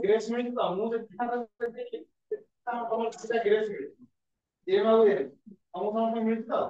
Grace मिल तो हमहु से ग्रेस मिल ये बाबू ये हमहु हमहु मिल तो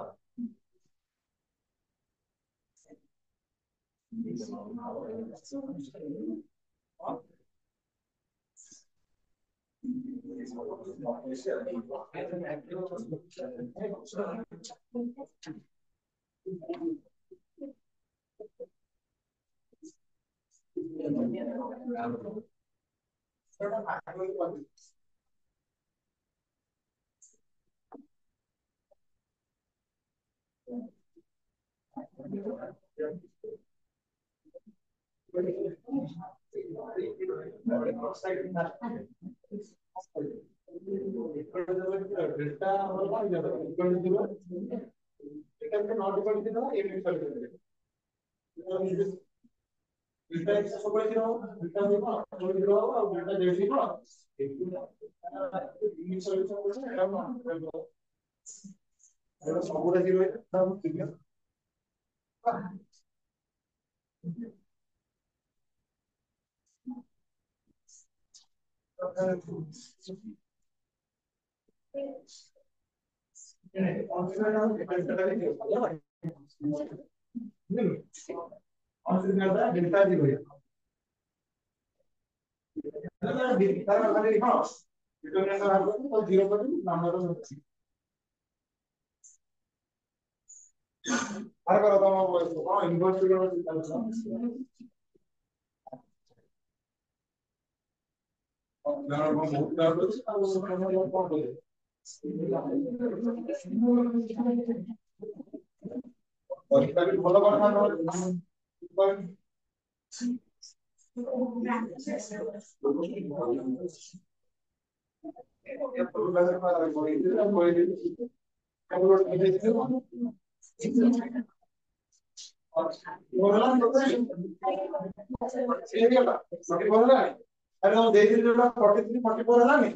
अरे दे दिन 43 44 हलानी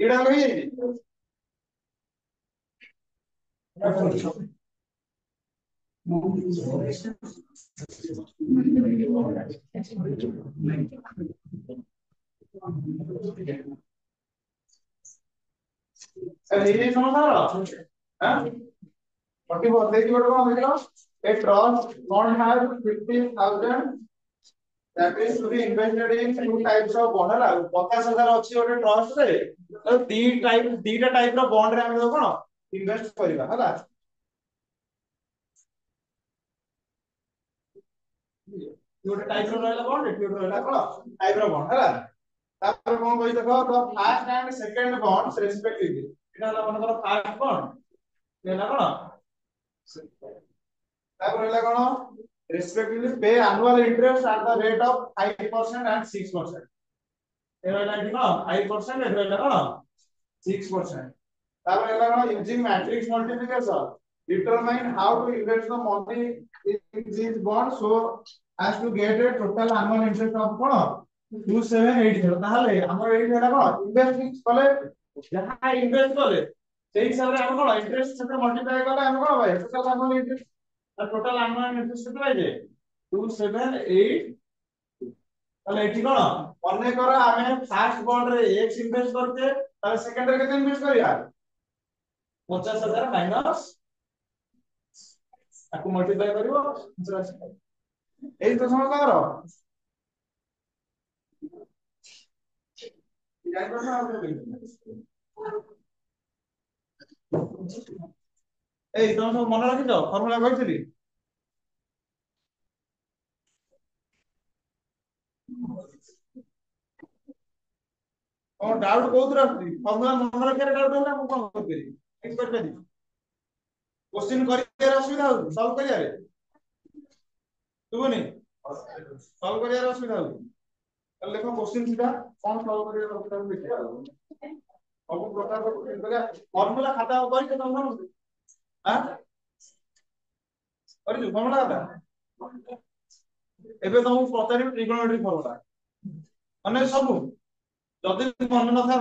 एडा होई अरे ये समझ हां 44 देखिए बेटा देखो a trust bond has 50,000 that is to be invested in two types of bond है 50,000 अछि ओटे ट्रस्ट रे तो दीटा टाइप रो बॉन्ड रे हम कोन इन्वेस्ट करबा हला गोटे टाइप रो रहला बॉन्ड एटी रहला कोन टाइप रो बॉन्ड हला तापर कोन कहि देखो तो first and second bonds respectively एटा हला मनकर फर्स्ट बॉन्ड एला कोन तापर एला कोन respectively pay annual interest at the rate of 5% and 6%. एला लाइक ना 5% एला ना 6%. तापर एला ना using matrix multiplication determine how to invest the money in these bonds so as to get a total annual interest of कोन 2780 ताहले हमर एई एला कोन इन्वेस्ट कले जहा इन्वेस्ट कले सेही हिसाब रे हम कोन इंटरेस्ट से मल्टीप्लाई कले हम कोन भाई total annual interest total annual interest केते पाइजे 278 তাহলে এটি কোন মনে করো আমি ফার্স্ট বন্ড রে x ইনভেস্ট করতে তাহলে সেকেন্ড রে কেতে ইনভেস্ট করিয়া 50000 মাইনাস তাকে মল্টিপ্লাই করিব এই তো সময় করো জানি কথা আপনি এই তোমরা সব মনে রাখিছো ফর্মুলা কইছিলি और डाउट बहुत रखती फॉर्मूला मन रखिया डाउट होला हम कोन कर करी एक कर करी क्वेश्चन करियर असुविधा हो सॉल्व करिया रे तुबनी सॉल्व करियार असुविधा हो ताले देखो क्वेश्चन सीधा कौन सॉल्व करियार असुविधा देखिया सब प्रकार रो क्वेश्चन करिया फार्मूला खाता करि के तम हां करि जो फार्मूला खाता एबे तम पचारि ट्रिगोनोमेट्रिक फार्मूला माने सब जदि मन न था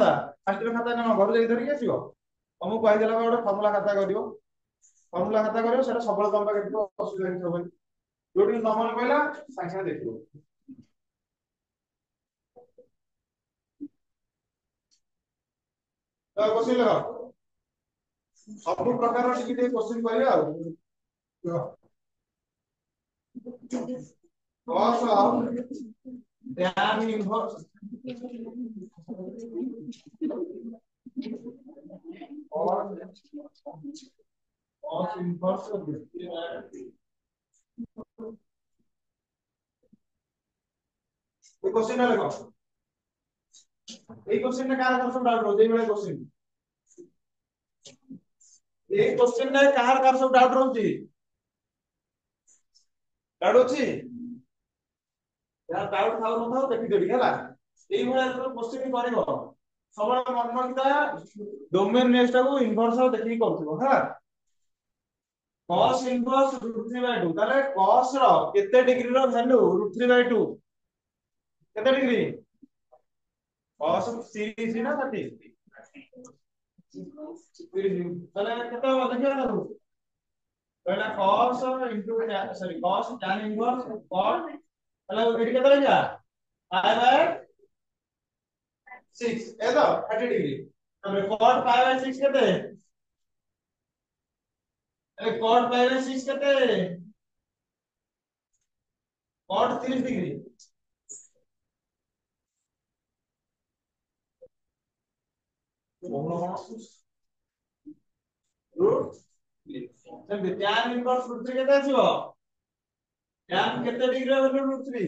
फास्ट खाता न घर जाई धरि आसीबो तुमको कहि देला गोटे फार्मूला खाता करियो फार्मूला खाता करियो सेटा सबले तम पाके देखो असुविधा नहीं होबनी जोडी नंबर कहला संख्या देखियो तो क्वेश्चन लगा सब प्रकार टिके क्वेश्चन करिया cos of tan inverse or cos inverse of ये क्वेश्चन है देखो ये क्वेश्चन में कार कर सब डाउट हो जेई वाला क्वेश्चन ये क्वेश्चन में कार कर सब डाउट रहउची डाउट होची यार डाउट थाउ न थाउ देखि देबी हला एई वाला क्वेश्चन करिवो सबले मन रखिता डोमेन नेक्स्ट को इनवर्स देखि करथिबो हा cos inverse √3/2 ताले cos रो केते डिग्री रो वैल्यू √3/2 केते डिग्री cos 30 ना 30 ताले केते हो देखियो ना पहला cos cos tan inverse cot ताले एडी केते रहजा pi/6 ए तो 30 डिग्री तबे cot pi/6 केते ए cot pi/6 केते cot 30 डिग्री रूट जब tan इनवर्स √3 केते आसीबो tan केते डिग्री रो √3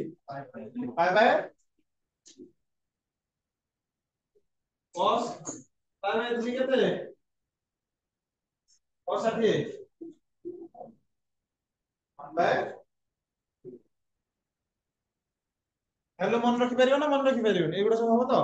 pi/, cos pi/3 केते cos 60 pi/, हेलो मन रखि परियो ना मन रखि परियो एगुडा सब हो तो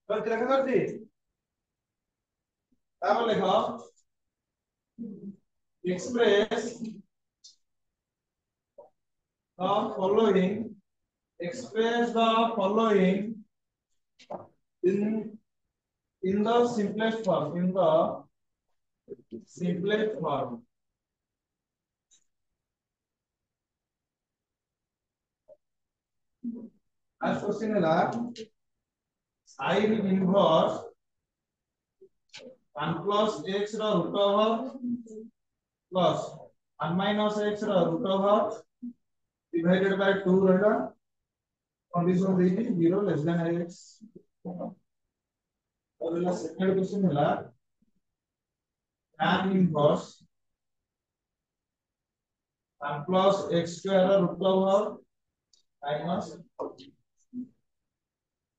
देखो करती तापर लिखो express the following express the following in the simplest form as question है sin inverse 1 plus x row root over plus 1 minus x row root over divided by 2 रहला कंडीशन देगी 0 less than x और la second question है tan inverse 1 plus x square रो root over minus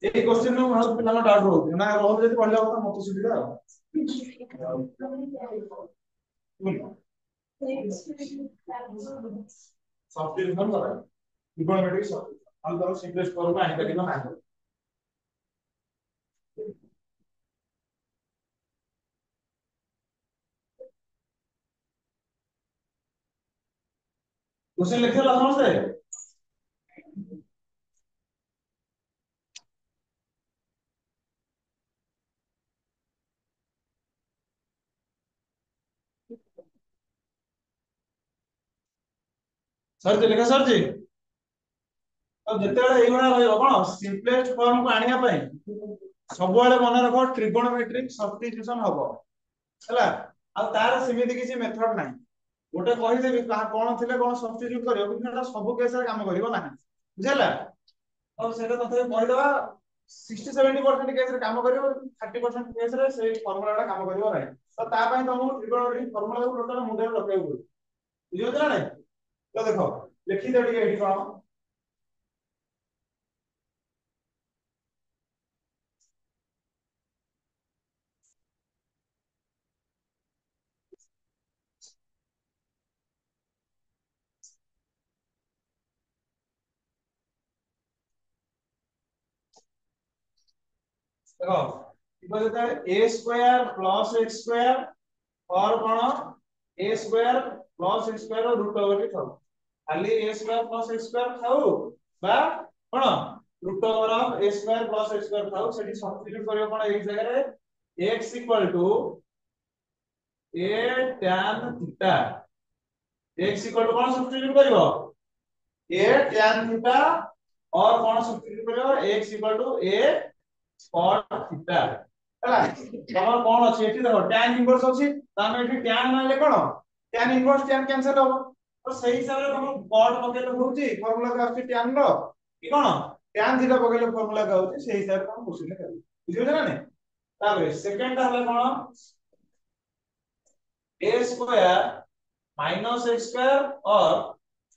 ए question में बहुत पिलाना doubt हो ना रोज जदी पढ़ला होता मत सुविधा सॉफ्टवेयर बंद करा ट्रिगोनोमेट्रिक सॉफ्टवेयर हम तो सिंपलेस्ट फॉर्म में आने का ना क्वेश्चन लिखे ला समझते सर जी लिखा सर जी अब जते बेले एई बना रहइबो कोन सिंपलेस्ट फॉर्म को आनिया पई सब बेले मन रखो ट्रिगोनोमेट्रिक सब्स्टिट्यूशन हबो हला आ तार सिमिति किछि मेथड नाही गोटे कहि देबी कोन थिले कोन सब्स्टिट्यूट करियो कि सब केस रे काम करिवो नाही बुझला अब सेटा तथे कहि दबा 60-70% केस रे काम करियो 30% केस रे से फार्मूलाटा काम करियो नाही तो ता पय तुमको ट्रिगोनोमेट्रिक फार्मूला को टोटल मुंडे रखै पड़ो बुझियो ना नाही तो देखो लिखि दे ठीक एठी कोन देखो इको जता a square plus x square और कोन a square plus x square root over के थाउ खाली a square plus x square थाउ बा कोन root over of a square plus x square थाउ सेठी सब्स्टिट्यूट करियो कोन एई जगह रे x equal to a tan theta x equal to कोन सब्स्टिट्यूट करियो a tan थीटा और कोन सब्स्टिट्यूट करियो x equal to a cot theta हला तमर कोन अछि एठी देखो tan इनवर्स अछि तामे एठी tan मानले कोन tan इनवर्स tan कैंसिल हो तो सही हिसाब रे तुम cot पकेले होउची फार्मूला का अछि tan रो कि कोन tan थीटा पकेले फार्मूला का होउची सही हिसाब रे हम क्वेश्चन करी बुझियो ना ने ताबे सेकंड हला कोन a square minus x square और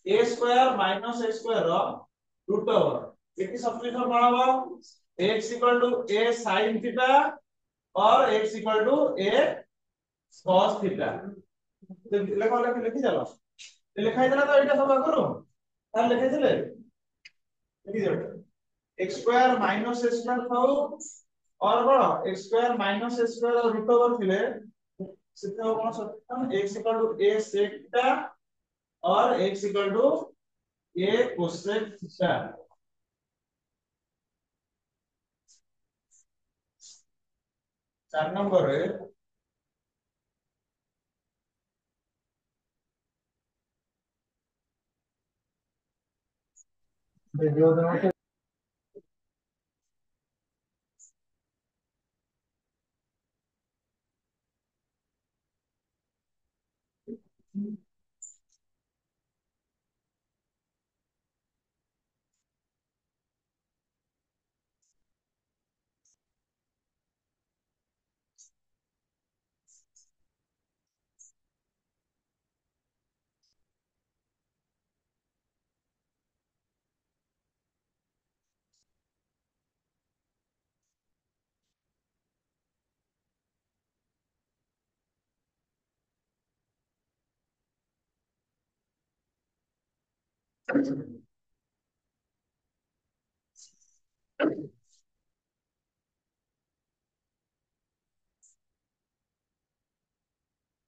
a square minus x square रो रूट ओवर एटी सब्स्टिट्यूट कोन होबो x equal to a sin theta और x equal to a cos theta तो लेखो लेखो लिखि चलो लिखाई देला तो एटा सब करू तार लिखाई देले लिखि दे x square minus x square थाउ और बड़ x square minus x square root over थिले सिद्ध हो कोन सत्य x equal to a sec theta और x equal to a cosec theta 4 नंबर रे वीडियो देना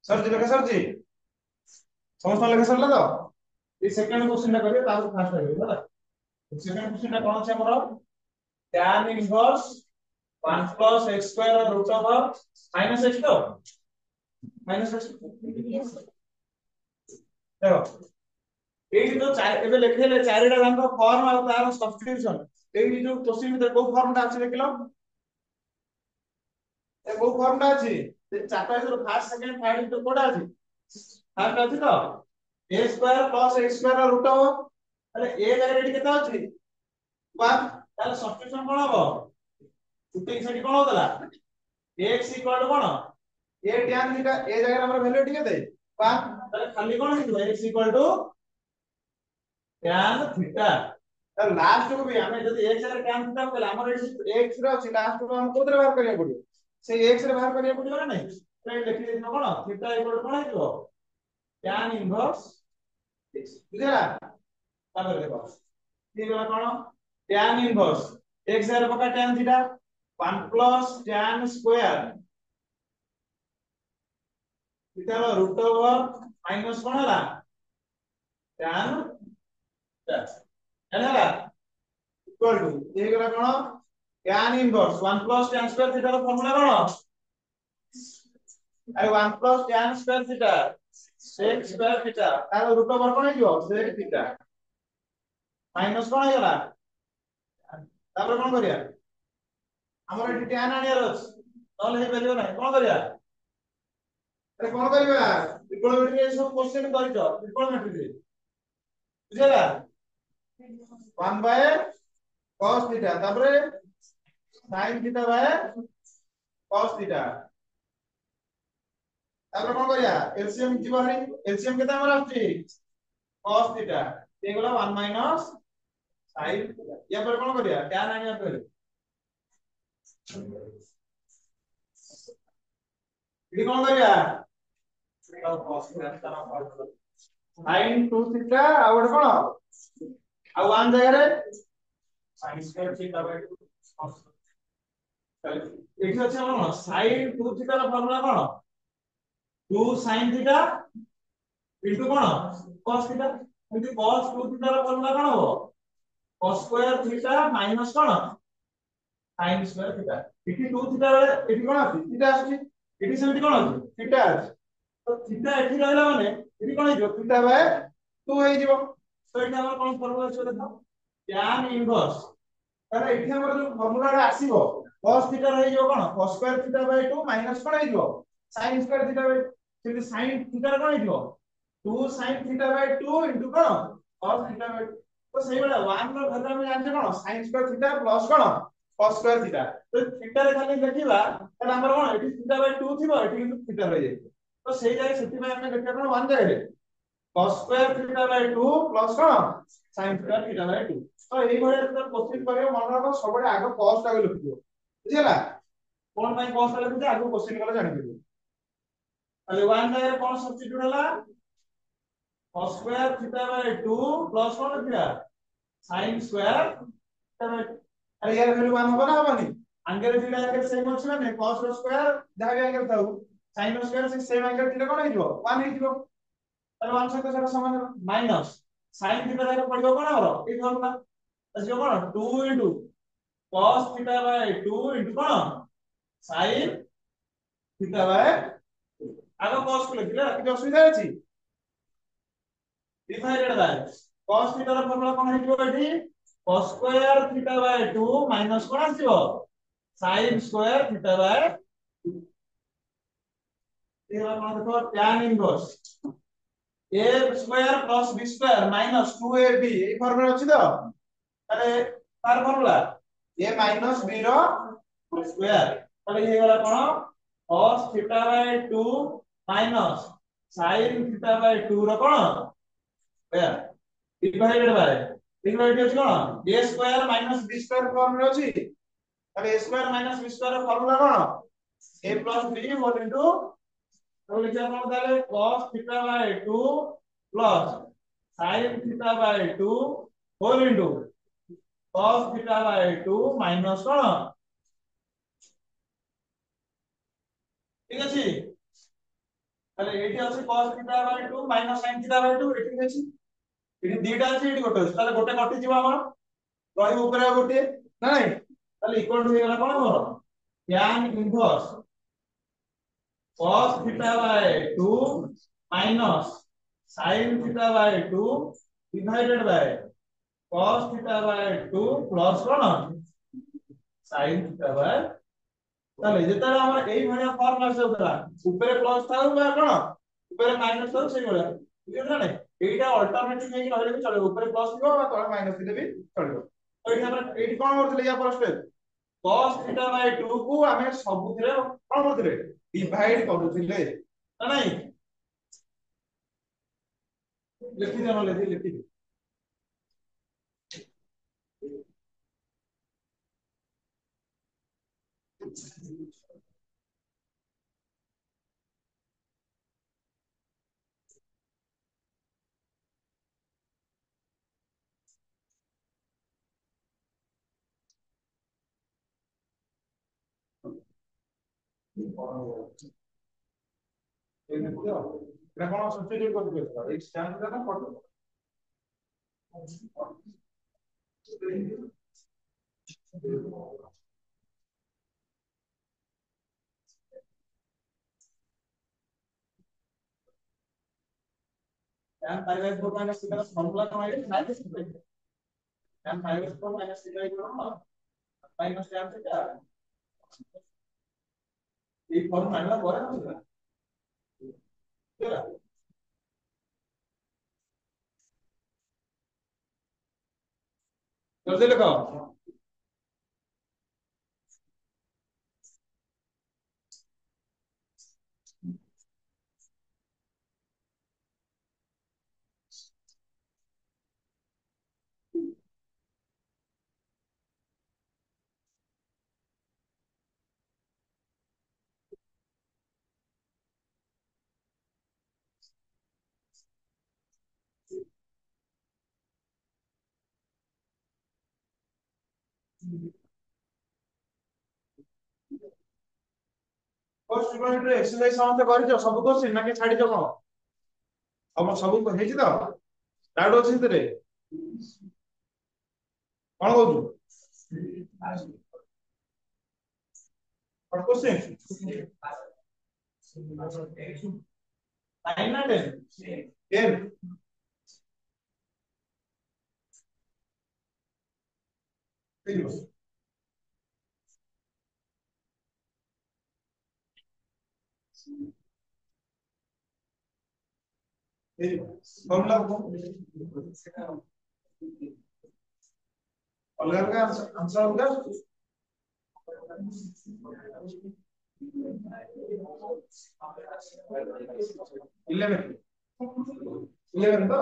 सर जी लेखा सर जी समस्त लेखा सरला तो ये सेकंड क्वेश्चन टा करियो तार फास्ट करियो होला सेकंड क्वेश्चन टा कोन छै हमरो tan inverse 1 plus x square root over minus x तो minus x देखो एही तो एबे लिखेले चारिटा रंग फॉर्म आ तार सब्स्टिट्यूशन एही जो क्वेश्चन में को फॉर्म टा अछि देखिलो ए को फॉर्म टा अछि चारटा जो फर्स्ट सेकंड थर्ड तो कोडा अछि फर्स्ट अछि तो a square plus x square root over अरे a जगह रेडी केता अछि 1 तार सब्स्टिट्यूशन कोन हबो पुटिंग सेठी कोन होतला x इक्वल टू कोन a tan थीटा a जगह हमर वैल्यू ठीक है 1 तार खाली कोन हितो x equal to tan theta तार लास्ट को भी हमें जदी x जगह tan थीटा कहला हमर x रो अछि लास्ट को हम कोतरे बाहर करिया पड़ियो से x रे बाहर करिया पड़ियो ना नहीं तो लिखि देनो कोन थीटा इक्वल टू कोन हितो tan इनवर्स x बुझला तापर देखो ये वाला कोन tan इनवर्स x जगह पका tan theta 1 plus tan square theta रो रूट ओवर माइनस कोन हला tan थीटा ହେଲା इक्वल टू ये गला कोन tan inverse 1 plus tan square theta रो फार्मूला कोन अरे 1 plus tan square theta sec square theta तार रूट ओवर कोन हियो sec थीटा माइनस कोन हेला तापर कोन करिया हमर एटी tan आनियार अछि नले हे भेलियो नै कोन करिया अरे कोन करिया ट्रिगोनोमेट्री रे सब क्वेश्चन करितो ट्रिगोनोमेट्री रे बुझला 1 by cos थीटा तापर sin theta bye cos theta तापर कोन करिया एलसीएम जीव हरी एलसीएम केते हमर आछि cos थीटा ए गला 1 माइनस sin थीटा या पर कोन करिया tan आनिया पर इडी कोन करिया cos थीटा sin 2 थीटा आ गोटे कोन आ 1 जगह रे sin स्क्वायर थीटा बाय 2 एठी अछि हमर sin 2 थीटा ର फॉर्मूला कोन 2 sin थीटा इनटू कोन cos theta into cos 2 theta ର फॉर्मूला कोन हो cos स्क्वायर थीटा माइनस कोन sin स्क्वायर थीटा इठी 2 थीटा बेले इठी कोन आछि थीटा आछि इठी सेमति कोन आछि थीटा आछि तो थीटा एठी रहला माने इठी कोन हिजो थीटा बाय 2 हे जिवो तो एठी हमर कोन फॉर्मूला अछि देखो tan इनवर्स तारे एठी हमर जो फॉर्मूला रा आसीबो cos थीटा रहि जो कोन cos square theta by 2 minus कोन हे जिवो sin स्क्वायर थीटा बाय सेमति sin थीटा कोन हे जिवो 2 sin थीटा बाय 2 इनटू कोन cos थीटा बाय तो सही वाला 1 रो भद्रा में जानते कोन sin स्क्वायर थीटा प्लस कोन cos स्क्वायर थीटा तो थीटा रे खाली देखिबा त हमर कोन एठी थीटा बाय 2 थिबो एठी किंतु थीटा रहि जाय तो सही जाय सेति में हमने देखिया कोन 1 जाय रे cos square theta by 2 plus cone sin square theta by 2 तो एई भले तो क्वेश्चन करियो मन रखो सबडे आगो cos टा लिखियो बुझिला कोन पई cos टा लिखियो आगो क्वेश्चन कला जानि दियो अले 1 जाय कोन सब्स्टिट्यूट हला cos square theta by 2 plus कोन लिखिया sin स्क्वायर थीटा बाय अरे यार वैल्यू 1 होबा ना होबानी एंगल थीटा एंगल सेम अछि माने cos रो स्क्वायर जहा भी एंगल थाउ sin रो स्क्वायर से सेम एंगल थीटा कोन हिजो 1 हिजो अरे 1 से तो सेटा समान माइनस sin थीटा रे पडिबो कोन हमरो ए फॉर्मूला अछि कोन 2 cos थीटा बाय 2 कोन sin थीटा बाय आगो cos को लिखिला कि असुविधा अछि डिवाइडेड बाय cos थीटा रो फॉर्मूला कोन हिजो एठी cos square theta by 2 minus कोन आसीबो sin स्क्वायर थीटा बाय 2 एला कोन देखो tan inverse a square plus b square minus 2ab ए फॉर्मूला अछि तो अरे तार फॉर्मूला a माइनस b रो स्क्वायर तले हे वाला कोन cos theta by 2 minus sin theta by 2 रो कोन स्क्वायर डिवाइडेड बाय देखो एठी अछि कोन a square minus b square formula अछि अरे a square minus b square formula कोन a plus b whole into तो लिखा कोन ताले cos theta by 2 plus sin theta by 2 whole into cos theta by 2 minus कोन ठीक अछि ताले एठी अछि cos theta by 2 minus sin theta by 2 एठी अछि एठी दीटा अछि एठी गोटे अछि ताले गोटे कटि जिवो हमर रहिबो ऊपर गोटे नै ताले इक्वल टू हे गला कोन हमर tan inverse cos theta by 2 minus sin theta by 2 divided by cos theta by 2 plus cone sin theta bye ताले जेतरा हमर एई भलिया फॉर्म आसे उतरा ऊपर प्लस थाउ बा कोन ऊपर माइनस थाउ सेई भलिया बुझिला नै एइटा अल्टरनेटिव नै रहले भी चले ऊपर प्लस दिबो बा तळे माइनस दिले भी चलिबो तो एठी हमर एठी कोन करथले या पर स्टेप cos थीटा बाय 2 को हमें सबुथिरे कोन करथले डिवाइड करूथिले ना नहीं लिखि जानो लिखि ए देखियो एटा कोन सब्स्टिट्यूट करथले एक स्टैंड ना पड़ो tan pi by 4 minus theta फॉर्मूला कोन है minus tan pi by 4 minus theta equal minus tan theta এই ফর্ম মানলা পরে না বুঝলা জলদি লেখো ଫାର୍ଷ୍ଟ ୟୁନିଟ ଏକ୍ସରସାଇଜ ସମସ୍ତେ କରିଛ ସବୁ କୋଶ୍ଚିନ୍ ନା କି ଛାଡିଛ କଣ ସବୁ ହେଇଛି ତ ଡାଉଟ ଅଛି ସେଥିରେ କଣ କହୁଛୁ କଣ କୋଶ୍ଚିନ୍ 9 ନା 10 10 ଫର୍ମୁଲା ଅଲଗା ଅଲଗା ଆନ୍ସର ଅଲଗା 11 11 ତ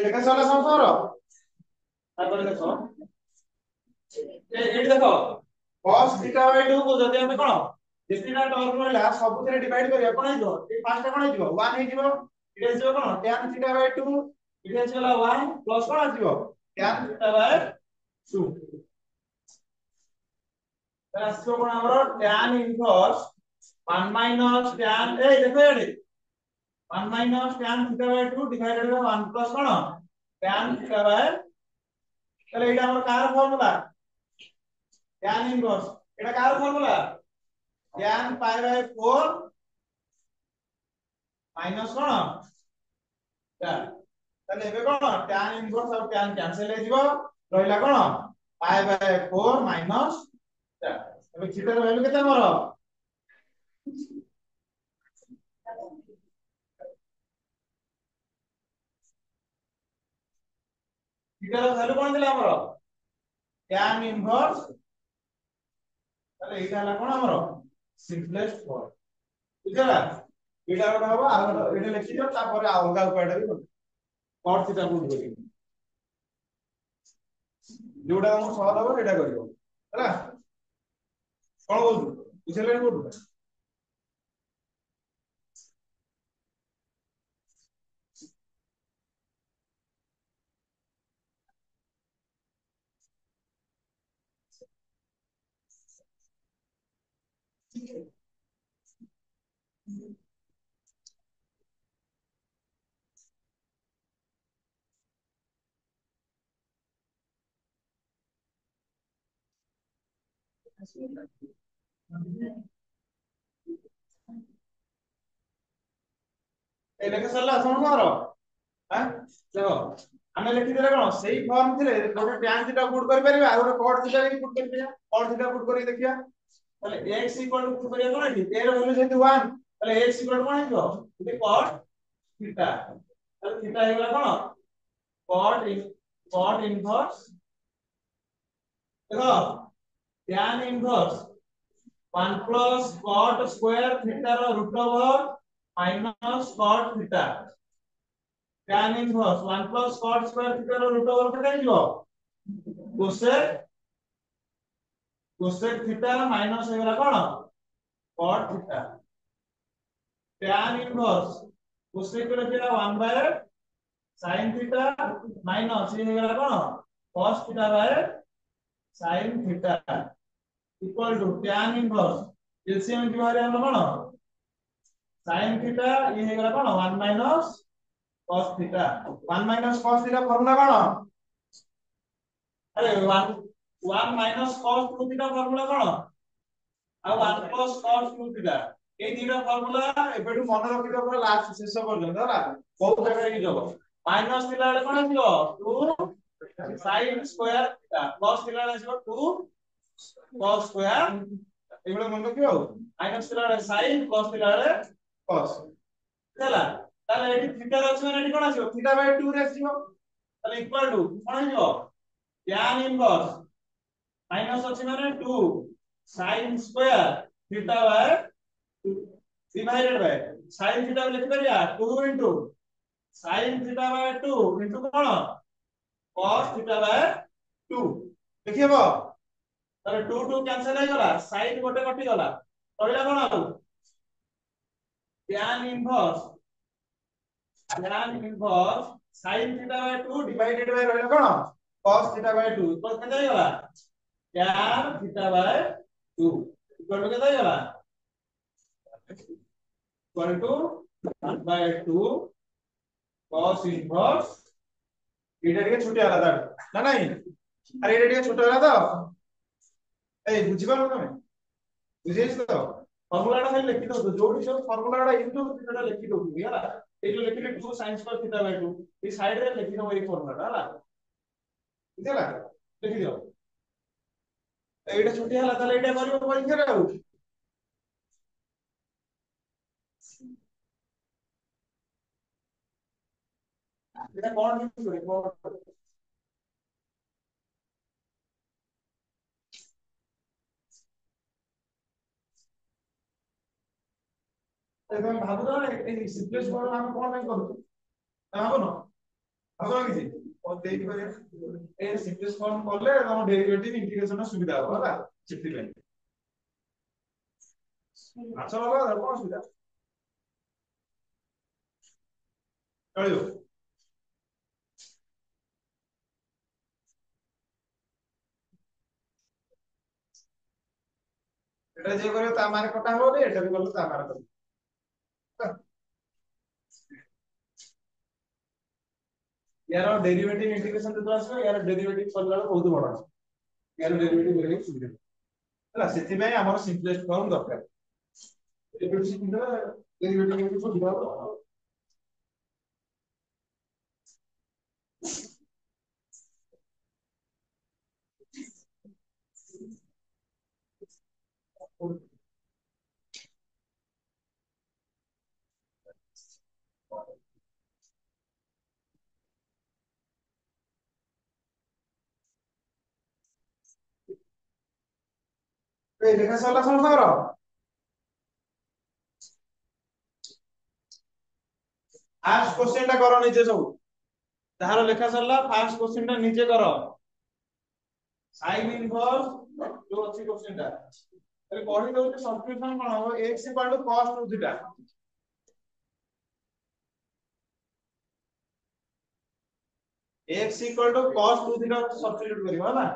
ଲେଖା ସରିଲା ସମସ୍ତଙ୍କର ତାପରେ ଦେଖ ଏଇଠି ଦେଖ cos θ by 2 କୁ ଯଦି ଆମେ କଣ ଯେତିଟା ଟର୍ମ ରହିଲା ସବୁଥିରେ ଡିଭାଇଡ କରିବା କଣ ହେଇଯିବ ଏଇ ପାଞ୍ଚଟା କଣ ହେଇଯିବ 1 ହେଇଯିବ ଏଠି ଆସିବ କଣ tan θ by 2 ଏଠି ଆସିଗଲା 1 ପ୍ଲସ କଣ ଆସିବ tan θ by 2 ତାହେଲେ ଆସିବ କଣ ଆମର tan इनवर्स 1 minus tan ए देखो एडे 1 minus tan θ by 2 divided by 1 plus कौन tan θ by चलो एटा हमर car formula tan inverse Etah car formula tan pi by 4 minus कौन tan ताले एबे कौन tan इनवर्स और tan कैंसिल हे जिवो रहिला कौन pi by 4 minus tan एबे थीटा रो वैल्यू केते हमर थीटा रो वैल्यू कोन दिला हमर tan इनवर्स ताले एटा हला कोन हमर सिंपलेस्ट फॉर्म बुझला एटा गोटा हबो आ गोटा एटा लिखि दियो तापर अलगा उपायटा भी cos थीटा पुट करियो जोटा हम सॉल्व हबो एटा करियो हला कोन बोलु बुझले कोन ए लेखा सरला समझ हां देखो ଆମେ ଲେଖିଦେଲେ କଣ ସେଇ ଫର୍ମ ଥିଲେ ଗୋଟେ tan θ ପୁଟ୍ କରି परिबा ଆଉ ଗୋଟେ cot θ ବି ପୁଟ୍ କରି परिबा cot θ पुट କରି देखिया ତାହେଲେ x पुट करिया कोन एठी a ର भ्यालु जेतु 1 ताले x कोन हेइबो एठी cot θ ताले θ हेगला कोन cot इनवर्स देखो tan inverse 1 plus cot square theta रो root over minus cot theta tan inverse 1 plus cot square theta रो रूट ओवर केटा हिजो cosec theta minus हेगला कोन cot theta tan inverse cosec रो केटा 1 by sin theta minus ये हेगला कोन cos theta by sin theta equal to tan inverse LCM की बारे हम कोन sin theta ये हेगला कोन 1 minus cos theta 1 minus cos theta फॉर्मूला कोन अरे 1 minus cos 2 theta फॉर्मूला कोन आ 1 plus cos 2 theta এই দুইটা ফর্মুলা এবেଠୁ মনে ରଖିଦ ପୁରା ଲାଷ୍ଟ ଶେଷ ପର୍ଯ୍ୟନ୍ତ ହେଲା ବହୁତ ଜାଗାରେ ୟୁଜ ହବ ମାଇନସ ଥିଲା ବେଳେ କଣ ଆସିବ 2 sin ସ୍କୋୟାର θ ପ୍ଲସ ଥିଲା ବେଳେ ଆସିବ 2 cos ସ୍କୋୟାର ଏଇଭଳିଆ ମନେ ରଖିବ ଆଉ ମାଇନସ ଥିଲା ବେଳେ sin ପ୍ଲସ ଥିଲା ବେଳେ cos ହେଲା ତାହେଲେ ଏଠି θ ର ଅଛି ମାନେ ଏଠି କଣ ଆସିବ θ ବାଇ 2 ରେ ଆସିବ ତାହେଲେ ଇକ୍ୱାଲ ଟୁ କଣ ହେଇଯିବ tan ଇନଭର୍ସ माइनस अछि माने 2 sin square theta by 2 divided by sin theta लिखि परिया 2 into sin theta by 2 into कोन cos थीटा बाय 2 देखिबो तारे 2 2 कैंसिल हो गला sin गोटे कटि गला रहला कोन आ tan inverse sin theta by 2 divided by रहला कोन cos थीटा बाय 2 तो केते हो गला tan theta by 2 equal to केते गला equal to 1 by 2 cos inverse एटा टिके छोटी आला ता ना नहीं अरे एटा टिके छोट होला तो ए बुझी पालो तमे बुझेछ तो फॉर्मूला टा खाली लिखि दो जोडी जो फॉर्मूला टा इनटू थीटा लिखि दो होला ए जो लिखि 2 sin square theta by 2 E side रे लिखि दो ए फॉर्मूला टा होला बुझला लिखि दो एटा छोटी होला ताले एटा करियो परीक्षा रे आउ এটা কোন কিছু করে তুমি ভাবু তো এই সিম্পলেস্ট ফর্ম আমি কোন ପାଇଁ କରୁଛୁ ଭାବୁନ ଭାବୁନ କିଛି ଦେଇ କରିବା এই ସିମ୍ପଲେস্ট ଫର୍ମ କଲେ ତମ ଡେରିଭେଟିଭ ଇଣ୍ଟିଗ୍ରେସନ ସୁବିଧା ହବ ହେଲା ସେଥିପାଇଁ ମାଛ ବାବା କଣ ସୁବିଧା ଚଳିବ এটা যে କରିବ ତା ମାନେ କଟା ହବ ବୋଲି ଏଟା ବି କଲେ ତା ମାନେ କଟା यार डेरिवेटिव इंटीग्रेशन जो आसो यार डेरिवेटिव करला बहुत बड़ यार डेरिवेटिव करे सुविधा ହେଲା ସେଥିପାଇଁ ଆମର ସିମ୍पଲେଷ୍ଟ ଫର୍ମ ଦରକାର ଏବେଠୁ ଶିଖିଦେବା ଡେରିଭେଟିଭ କେମିତି ସୁବିଧା ହବ ए ଲେଖା ସରିଲା ସମସ୍ତଙ୍କର ଫାର୍ଷ୍ଟ क्वेश्चन ଟା କର ନିଜେ ସବୁ ଯାହାର ଲେଖା ସରିଲା ଫାର୍ଷ୍ଟ क्वेश्चन ଟା ନିଜେ କର sin इनवर्स जो ଅଛି क्वेश्चन ଟା ତାହେଲେ କହି ଦଉଛି ସବସ୍ଟିଟ୍ୟୁସନ କଣ ହବ x cos 2 theta x cos 2 theta substitute करबा ना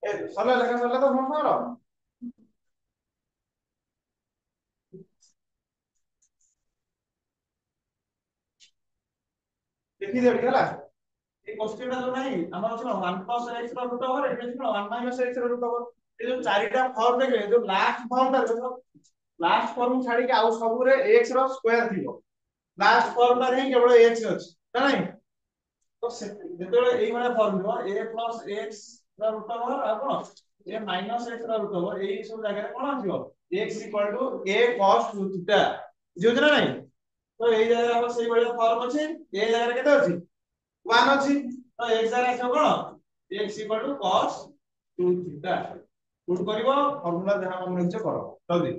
ए सरला ଲେଖା ସରଲା ତ ସମସ୍ତଙ୍କର देखी दे ହେଲା এই क्वेश्चन টা जो नहीं हमर ଅଛି 1 plus x ର ରୁट ओवर এটি ଅଛି 1 minus x ର ରୁଟ ओवर এই जो চারিটা ফর্ম দেখে जो লাস্ট ফর্মটা দেখো লাস্ট ফর্ম ছাড়ি के आउ सबरे x ର স্কয়ার থিବ लास्ट फॉर्म टा नहीं केवल x ଅଛି ନା ନାହିଁ तो ଯେତେବେଳେ ଏଇ ଭଳିଆ ଫର୍ମ ଥିବ a plus x ର ରୁଟ ଓଭର ଆଉ କଣ a minus x ର ରୁଟ ଓଭର ଏଇ ସବୁ ଜାଗାରେ କଣ ଆସିବ x a cos 2 θ ବୁଝୁଛ ନା ନାହିଁ ତ ଏଇ ଜାଗାରେ ଆମର ସେଇ ଭଳିଆ ଫର୍ମ ଅଛି ଏ ଜାଗାରେ କେତେ ଅଛି 1 ଅଛି ତ x ଜାଗାରେ ଆସିବ କଣ x cos 2 θ ପୁଟ୍ କରିବ ଫର୍ମୁଲା ଯାହା ମନେ ରଖିଛ କର ଜଲ୍ଦି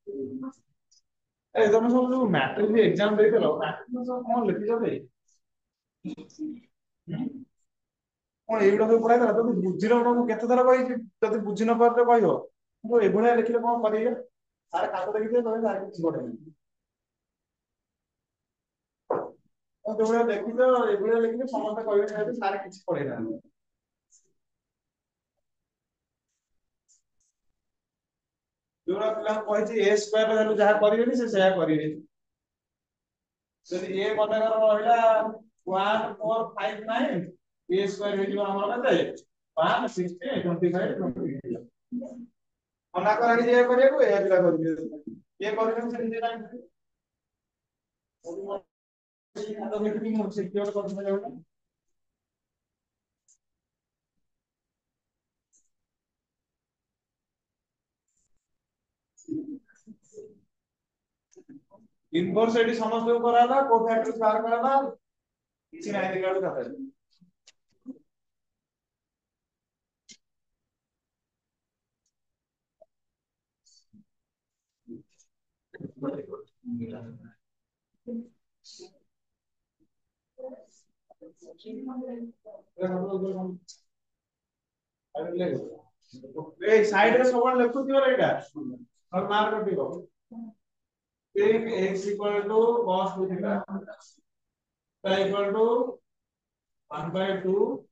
ए तुम सब जो मैट्रिक एग्जाम ଦେଇଥିଲ मैट्रिक ସବୁ କଣ ଲେଖିଛ ବେ କଣ ଏଇଗୁଡ଼ା ସବୁ ପଢାଇଥିଲା ଯଦି ବୁଝିଲ ମୁଁ କେତେ ଥର କହିଛି ଯଦି ବୁଝି ନ ପାରୁଛ କହିବ ମୁଁ ଏଭଳିଆ ଲେଖିଲେ କଣ କରିବେ ସାର୍ ଖାତା ଦେଖିଥିବେ କହିବେ ସାର୍ କିଛି ପଢେଇନି ଯୋଉଭଳିଆ ଦେଖିଛ ଏଭଳିଆ ଲେଖିଲେ ସମସ୍ତେ କହିବେ ସାର୍ କିଛି ପଢେଇ ନାହାନ୍ତି ଯୋଉଟା ପିଲାଙ୍କୁ କହିଛି ଏ ସ୍କୋୟାର ଭ୍ୟାଲୁ ଯାହା କରିବେନି ସେ ସେୟା କରିବେ ଯଦି ଏ ମନେକର ରହିଲା 1459 ଏ ସ୍କୋୟାର ହେଇଯିବ ଆମର କେତେ 5 60 25 20 ମନା କରାହେଇଛି ଇଏ କରିବାକୁ ଏଇଆ ପିଲା କରିବେ ଇଏ କରୁଛନ୍ତି ସେ ନିଜେ ଜାଣିଛନ୍ତି ସିକ୍ୟୁର କରୁଛନ୍ତି ଗୋଟେ इनवर्स एडी समझ कराला को फैक्टर बाहर कराला କିଛି ନାହିଁ ଦେଖିଲା ବେଳକୁ ଖାତାରେ ए साइड रे सबण ଲେଖୁଥିବ ଏଇଟା और मार्क କଟିବ take x equal to cos 2 theta equal to 1/2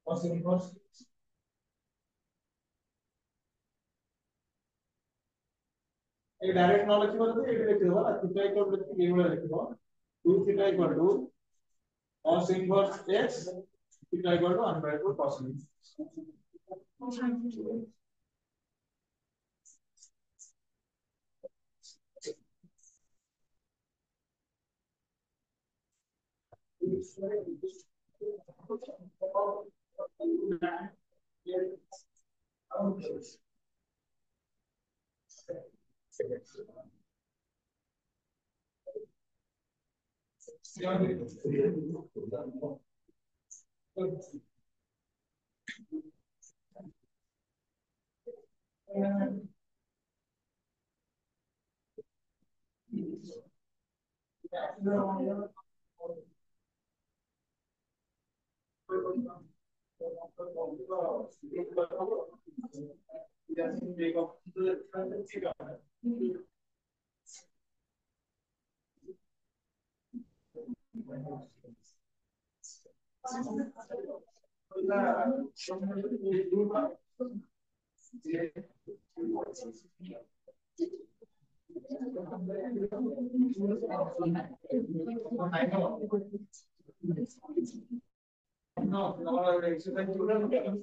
cos inverse ये डायरेक्ट ନ ଲେଖିବ ଯଦି ଏଇଠି ଲେଖିବ ହେଲା theta equal to ଏଇ ଭଳିଆ ଲେଖିବ 2 theta equal to cos inverse x theta equal to 1/2 cos inverse No, no, exercise on the game of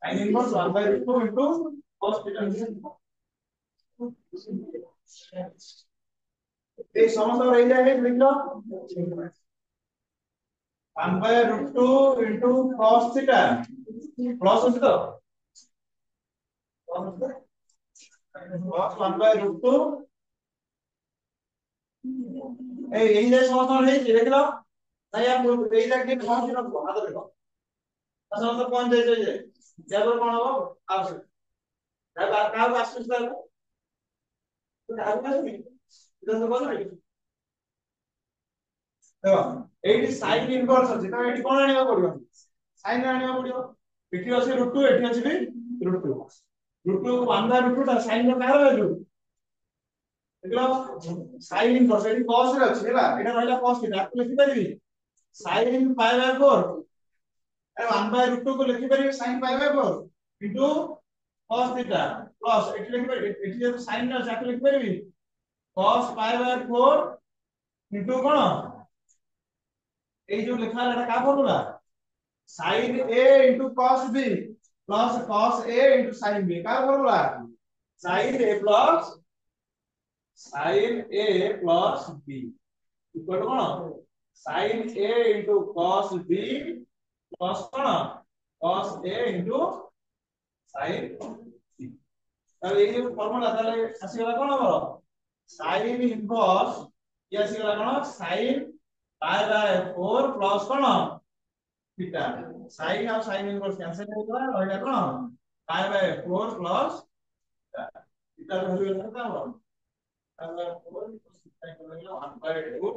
sin inverse 1 by root 2 into cos theta এই সমস্ত এই জায়গায় লিখলো 1 by root 2 into cos theta plus হচ্ছে তো cos 1 by root 2 এই যে সমস্ত হয়েছে দেখলো তাই আমি এই জায়গায় cos theta হাতে দেখো সমস্ত পয়েন্ট হয়ে যায় তারপর কোন হবে আসে তাহলে আর কাউ আসছে তাহলে তো কাউ আসবে এটা তো বলো দেখো এইটি sin ইনভার্স আছে তাহলে এটি কোন আনিবা পড়িব sin আনিবা পড়িব এটি আছে √2 এটি আছে কি √2 √2 1 বাই √2 টা sin ର কাହାର ভ্যালু দেখলো sin ইনভার্স এটি cos রে আছে ହେଲା এটা রহিলা cos থিটা আপনি লিখি পারিবি sin π বাই 4 আরে 1 বাই √2 को লিখি পারিবি sin π by 4 into cos theta plus এটি লিখি পারিবি এটি যেহেতু sin না যাকে লিখি পারিবি cos π বাই 4 ইনটু কোন এই যে লেখা এটা কা formula sin a into cos b plus cos a into sin b का formula sin a plus b equal to कौन sin a into cos b plus कौन cos a into sin b তাহলে এই যে ফর্মুলা তাহলে আসিগলা কোন হবে sin inverse ये আসিগলা কোন sin pi by 4 plus कौन थीटा sin और sin इनवर्स कैंसिल हो गया और এটা কোন pi by 4 plus theta value এর কথা বল তাহলে 4 থিটা করে দিলাম 1 by 2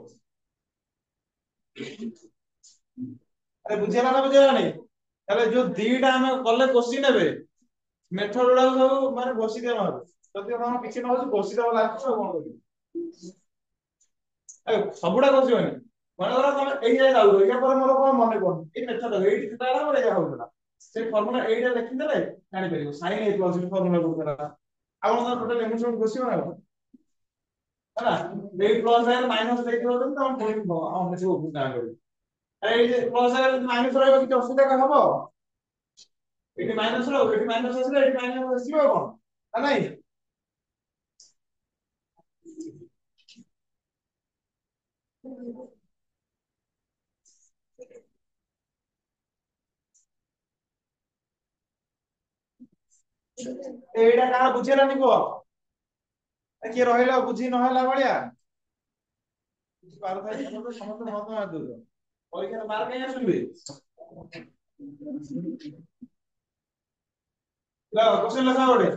আরে বুঝিলা না বুঝিলা নাই তাহলে যে দুইটা আমি করলে কোশ্চেন নেবে মেথড গুলো সব মানে বসি দেওয়া হবে যদি আমরা কিছু না হচ্ছে বসি দেওয়া লাগছে সব কোন করবি এই সবুটা বসিবনি মনে করো তুমি এই জায়গায় দাও এর পরে মোর কোন মনে কোন এই মেথড এইটি যেটা আমরা এটা হউতলা সেই ফর্মুলা এইটা লিখি দেলে জানি পারিব sin a plus এই ফর্মুলা করতে आपण तो टोटल एमिशन बसियो ना है ना ए प्लस है माइनस देखियो तो हम पॉइंट हम से बुझा करी अरे এই যে প্লাস আর মাইনাস রইব কি অসুবিধা কা হবো এটি মাইনাস রইব এটি মাইনাস আসলে এটি মাইনাস আসিব কোন না নাই এইটা কারা বুঝিলা নিকো কি রহিলা বুঝি ন হলা বলিয়া বুঝি পার থাই সমস্ত মত মার দিও পরীক্ষা বার কাই আসবে লাও কোশ্চেন লেখা ওড়ে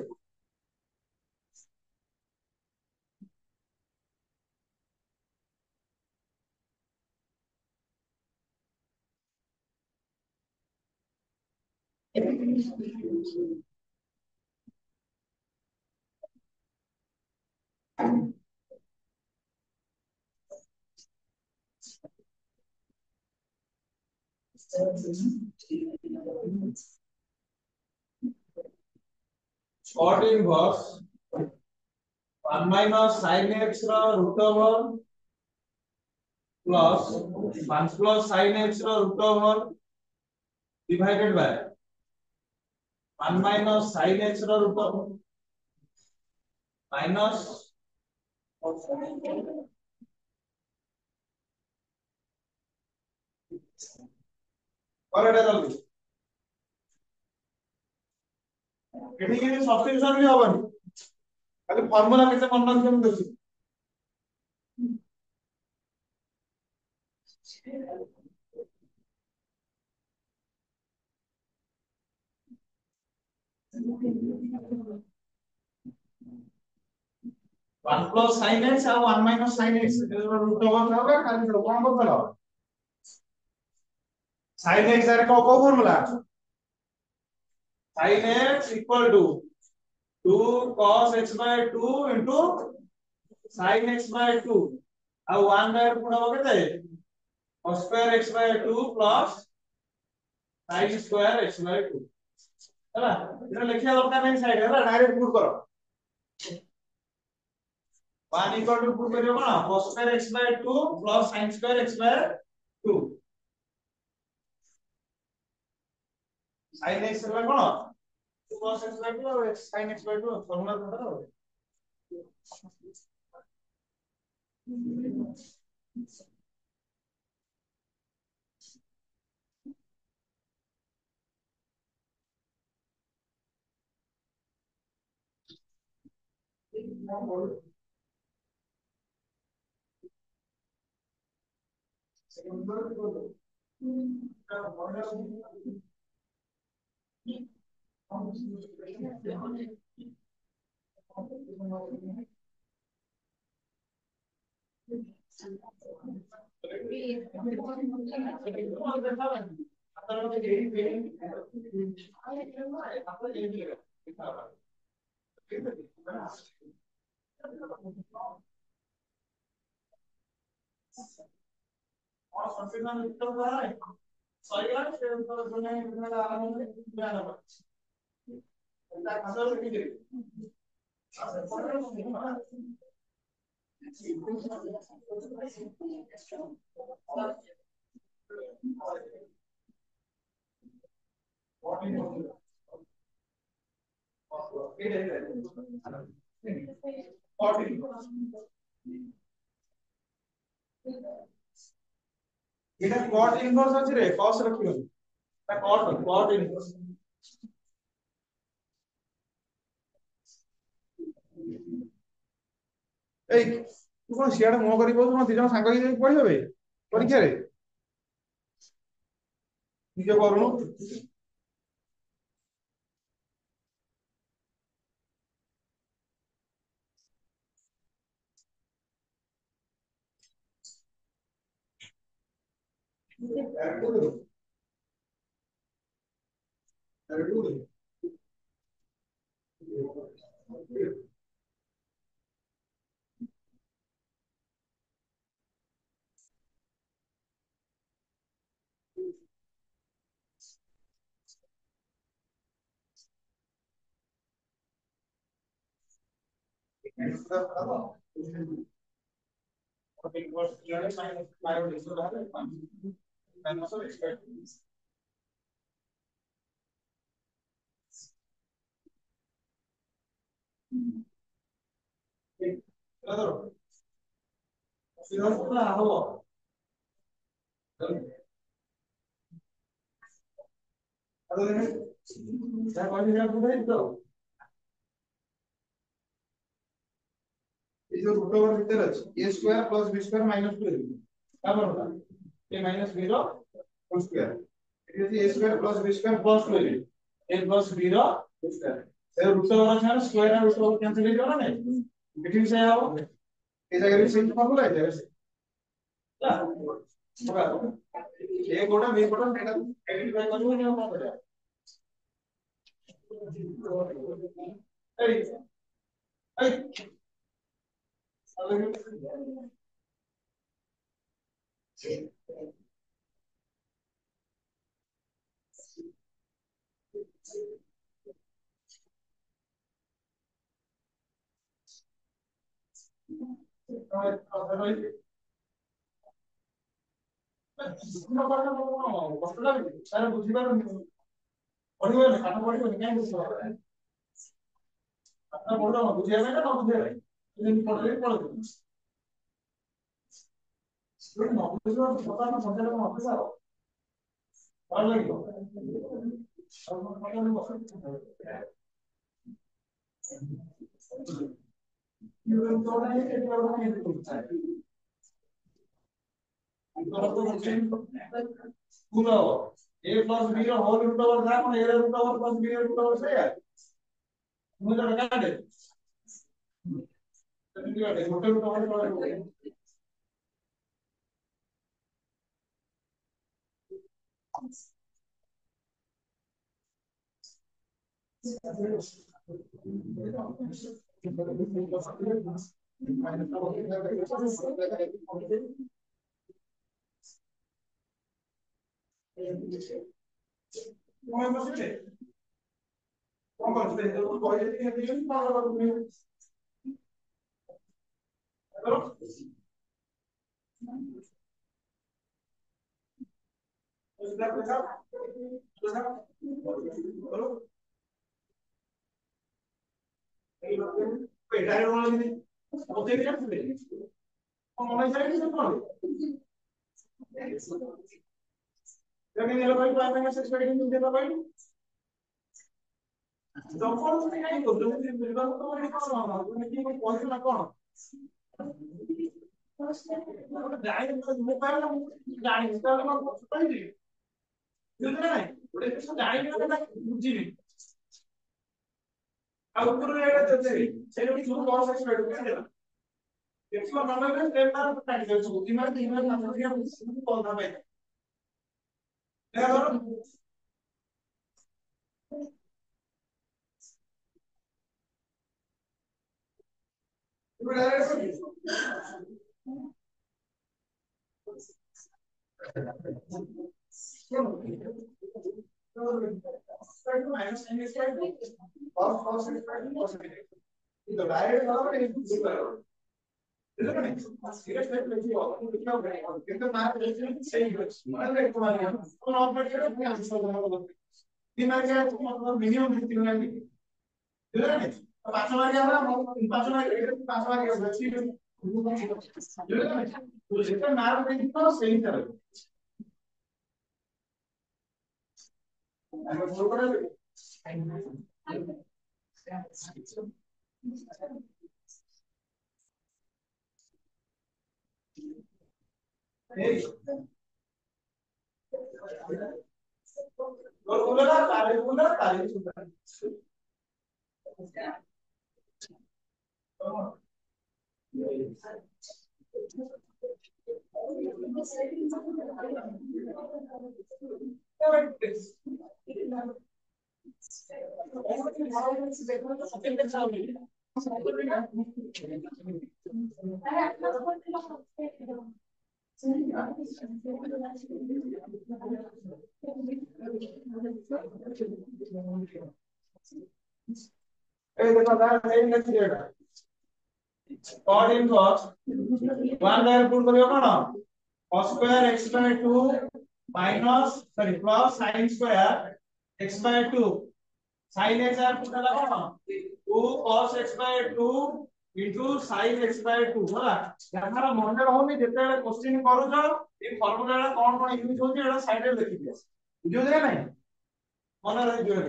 cot inverse 1 minus sin x ର root over plus 1 plus sin x ର root over divided by 1 minus sin x ର root over minus और এটা জলদি এটি কিন্তু সাবস্টিটিউশন भी হবনি খালি ফর্মুলা কেটে কনভার্সন দেখি 1 plus sin x और 1 minus sin x এর রুট ওভার হবে খালি কোন করতে হবে sin x এর কো formula sin x equal to 2 cos x by 2 into sin x by 2 और 1 by 2 হবে কেতে cos square x by 2 plus sin square x by 2 ହେଲା ଏଟା ଲେଖିବା ଦରକାର ନାହିଁ ସାଇड ହେଲା ଡାଇରେକ୍ଟ ପୁଟ୍ କର 1 equal to puट करियो कौन cos square x by 2 plus sin square x by 2 sin x ହେଲା କଣ 2 cos x by 2 और sin x by 2 फॉर्मूला पता है और संविधान लिखा हुआ है सही है से ऊपर जो नहीं लिखना आराम से बयान होगा ऐसा खासा लिख दे এটা cot ইনভার্স আছে রে cos রাখিও এটা cot ইনভার্স এই ତୁ କଣ ସିଆଡେ ମୁହ କରି କହୁଛୁ ଦି ଜଣ ସାଙ୍ଗ ହେଇକି ଯାଇକି ପଢିବେ ପରୀକ୍ଷାରେ ନିଜେ କରୁନୁ ये जो रूट ओवर भीतर अछि a square plus b square minus 2 का बरोबर a माइनस b रो whole square it is a square plus b square plus 2 a plus b रो स्क्वायर ए रूट ओवर छाड़ स्क्वायर और रूट ओवर कैंसिल हो जाना नहीं इट इज से आओ ए जगह पे सेम फॉर्मूला है जैसे ए कोटा b कोटा डेटा आइडेंटिफाई करबो नहीं हम करें ए ए पूरा a plus b रो होल रूट ओवर था कौन a root over plus b root over से यार मुझे लगा दे तो क्या है छोटे रूट ओवर କଣ ବସିଲେ କଣ କରୁଥିଲେ ଯୋଉ କହିଲେ କି ହେଦିନ କଣ କରୁଥିଲେ ହେଲୋ ସୁଧା ସୁଧା ସୁଧା हेलो ଏଇ ପେଟାରେ କଣ ଅଛି ଓକେ ଜାଣିଥିଲେ କଣ ମନେ ଛାଡି କଣ ତେଣୁ ଏର ଭାଇ ପାଇବେ ନା ସେକ୍ସପେକ୍ଟିଂ ଦେବା ପାଇଁ ଜଫର ସେ କାଇଁ କରୁଛୁ ବିଲବାଲ ତ ମାନେ କଣ ମାନେ କି କହିଛୁ ନା କଣ ଜାଣି ମୁଁ କହିଲା ମୁଁ ଜାଣି ତାହେଲେ ମୁଁ କହିବି ବୁଝିଲେ ନାଇଁ ଗୋଟେ ଜିନିଷ ଜାଣିବି ନା ବୁଝିବି ଆଉ ଉପରୁ ଏଇଟା ଦେବି ସେଇଟା ବି ସବୁ ଲସ୍ ଏକ୍ସପେକ୍ଟ ବୁଝିଲେ ଦେଖିବ ନହେଲେ ଷ୍ଟେପ ତାର କାଟି ଯାଉଛି ବୁଦ୍ଧିମାନ ଦିନ ନା ବୁଦ୍ଧିଆ ବୁଦ୍ଧି କଲ ନା ପାଇ ଦେଖା କର ଏବେ direct minus sine square cos cos square cos ಇದು ಡೈರೆಕ್ಟ್ ಆಗಿ ಇದು ಇಲ್ಲ ಕಣೆ ಸೀರಿಯಸ್ ರೇಟ್ ಲೆಕ್ಕಿಯೋ ಇದಕ್ಕೆ ಹೋಗ್ಬೇಕು କିନ୍ତୁ ಮಾರ್ಕ್ ರೇಟ್ ಸೇಮ್ ಇರುತ್ತೆ ಅಂದ್ರೆ ಕುಮಾರ್ ನಾವು ಆಪರೇಟರ್ ಗೆ ಆನ್ಸರ್ ಮಾಡೋದು ಈ ಮಾರ್ಕ್ ಮಿನಿಮಮ್ ಇರ್ತಿಲ್ಲ ಇಲ್ಲ ಕಣೆ ପାଞ୍ଚ ମାର୍କ ହେଲା ପାଞ୍ଚ ମାର୍କ ଅଛି ಇಲ್ಲ ಕಣೆ ଯେତେ ମାର୍କ ଦେଇଥିବ ସେଇ ತರ ଆମେ ଭୁଲ କରେ ei Gol तारीफ ए देखो दादा नहीं लिख दिएगा cos inverse 1 बाय पुट करियो कोन cos square x by 2 minus sorry plus sin square x by 2 sin x আর পুট হলা কোন 2 cos x by 2 into sin x by 2 होला यार मने रहउनी जेते क्वेश्चन करू छ ए फार्मूला कोन कोन यूज होची एटा साइड रे लिखि दियो बुझियो जे नहीं मने रहि दियो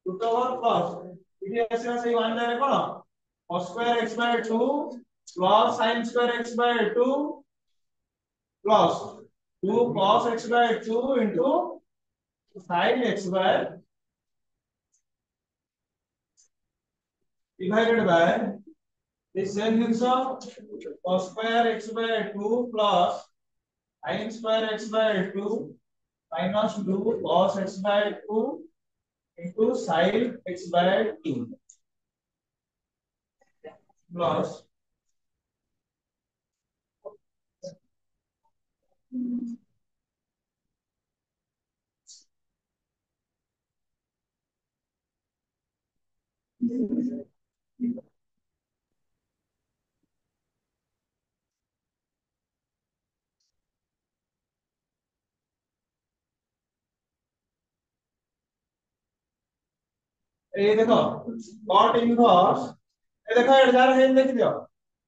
root over plus इति आसीला सेही 1 जाय कोन cos square x by 2 plus sin square x by 2 plus 2 cos x by 2 into sin x by divided by this same insho cos square x by 2 plus sin square x by 2 minus 2 cos x by 2 into sin x by 2 plus ये देखो cot inverse ये देखो ये jar है लिख दियो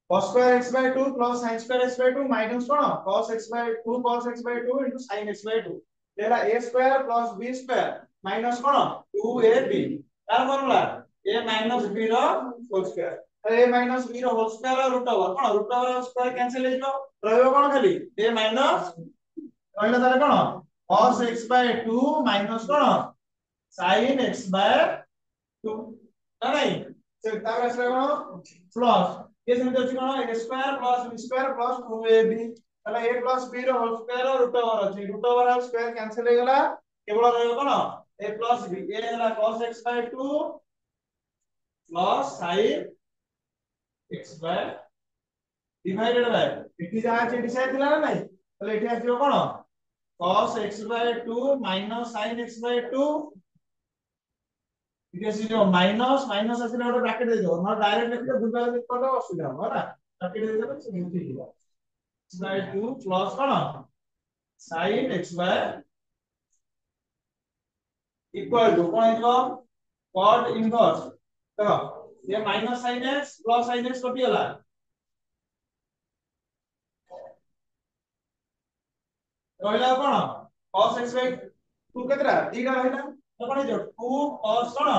cos square x by 2 plus sin square x by 2 minus cone cos x by 2 cos x by 2 into sin x by 2 तेरा a square plus b square minus कोन 2ab तार formula a minus b रो whole square तो a minus b रो whole square और root over square cancel हो जाओ रहबो कोन खाली a minus कहले तारे कोन cos x by 2 minus cone sin x by 2 नहीं से तार असले कोन प्लस ये सेमते अछि कोन a square plus b square plus 2ab तला a प्लस b रो होल स्क्वायर और रूट ओवर स्क्वायर कैंसिल हो गला केवल रहबो कोन a प्लस b a हला cos x by 2 plus sin x by divided by एठी जा एठी साइ दिला ना नहीं तले एठी आसीबो कोन cos x by 2 minus sin x by 2 because you know minus আসলে ওটা ব্র্যাকেট দিয়ে দাও না ডাইরেক্ট লিখলে দুটো লিখতে পারো অসুবিধা হবে না ব্র্যাকেট দিয়ে দেবে সেটা ঠিক হবে x by 2 প্লাস কোন sin x by equal to কোন হইলো cot inverse দেখো ये minus sin x plus sin x কত হলা রইলা কোন cos x by 2 কেতরা দিটা রইলা তখন এই যে 2 cos কোন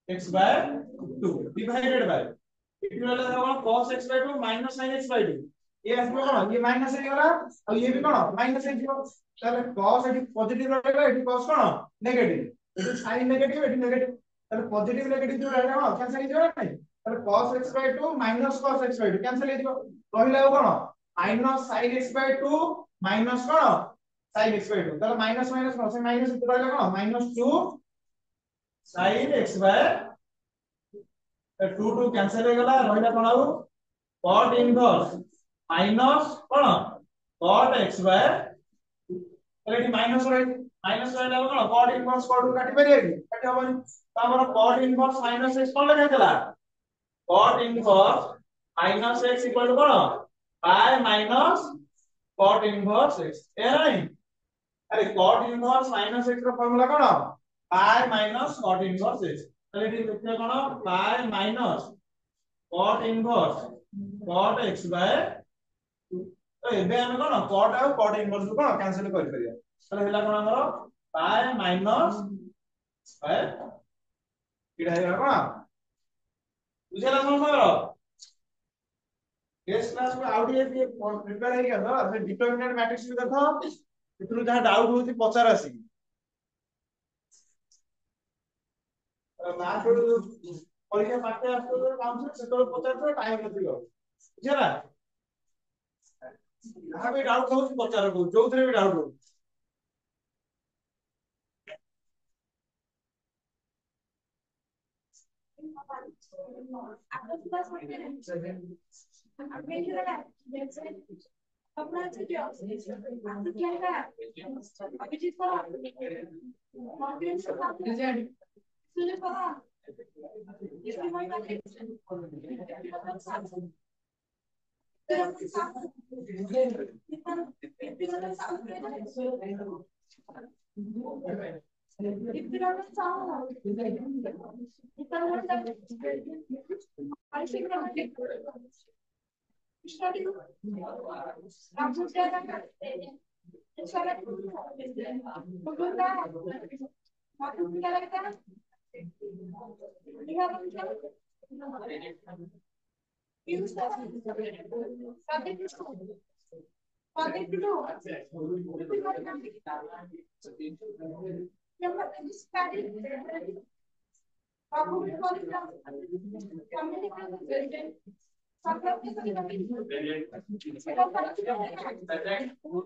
x by 2 divided by এটি হলো তখন cos x by 2 minus sin x by 2 ये আসবে কোন ये মাইনাস হয়ে গেল আর ये भी কোন মাইনাস হয়ে যাব তাহলে cos এটি পজিটিভ রইলো এটি cos কোন নেগেটিভ এটি sin নেগেটিভ এটি নেগেটিভ তাহলে পজিটিভ নেগেটিভ দুটো রইলো কোন ক্যান্সেল হয়ে যাবে না তাহলে cos x by 2 minus cos x by 2 cancel হয়ে যাব রইলো কোন minus sin x by 2 minus কোন sin x by 2 তাহলে মাইনাস মাইনাস কোন সেই মাইনাস দুটো রইলো কোন minus 2 sin x by 2 2 cancel हो गला रहिला कोन आउ cot inverse minus cone cot x by তাহলে এটি মাইনাস রইলা কোন cot inverse cot কাটি পারি কাটি হবনি তারপর cot inverse minus x কোন লেখা দেলা cot inverse minus x equal to কোন pi minus cot inverse x এ নাই আরে cot inverse minus x এর ফর্মুলা কোন pi minus cot inverse x তাহলে এটি লিখতে কোন pi minus cot inverse cot x by 2 তো ଏବେ ଆମେ কোন cot ଆଉ cot inverse କୁ কোন କ୍ୟାନ୍ସେଲ କରିପାରିବା ତାହେଲେ ହେଲା କୋन ଆମର pi minus by ଏଟା ହେଲା କୋन ବୁଝିଲା ସମସ୍ତଙ୍କର केस क्लास में आउट ये प्रिपेयर हे गया से डिटरमिनेंट मैट्रिक्स भी देखो इतनु जहां डाउट होती पचार आसी मार्क परीक्षा पाठ्य आस्तो काउंसिल से तो पचार तो टाइम नथियो बुझला जहां भी डाउट होती पचार को जो थरे भी डाउट हो अपना जो क्या है अभिजीत को कॉन्फिडेंस का सुने पता इसकी वही बात है